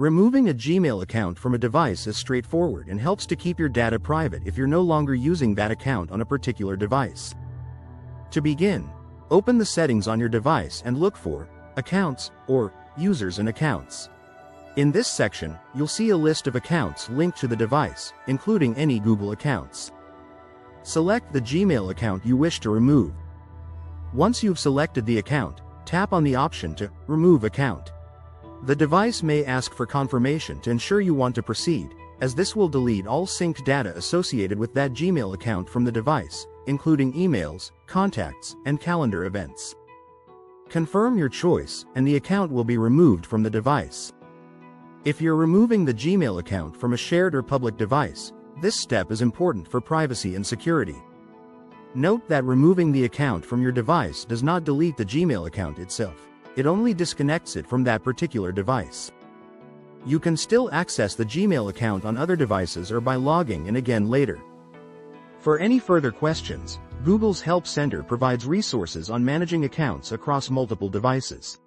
Removing a Gmail account from a device is straightforward and helps to keep your data private if you're no longer using that account on a particular device. To begin, open the settings on your device and look for Accounts or Users and Accounts. In this section, you'll see a list of accounts linked to the device, including any Google accounts. Select the Gmail account you wish to remove. Once you've selected the account, tap on the option to Remove Account. The device may ask for confirmation to ensure you want to proceed, as this will delete all synced data associated with that Gmail account from the device, including emails, contacts, and calendar events. Confirm your choice, and the account will be removed from the device. If you're removing the Gmail account from a shared or public device, this step is important for privacy and security. Note that removing the account from your device does not delete the Gmail account itself. It only disconnects it from that particular device. You can still access the Gmail account on other devices or by logging in again later. For any further questions, Google's Help Center provides resources on managing accounts across multiple devices.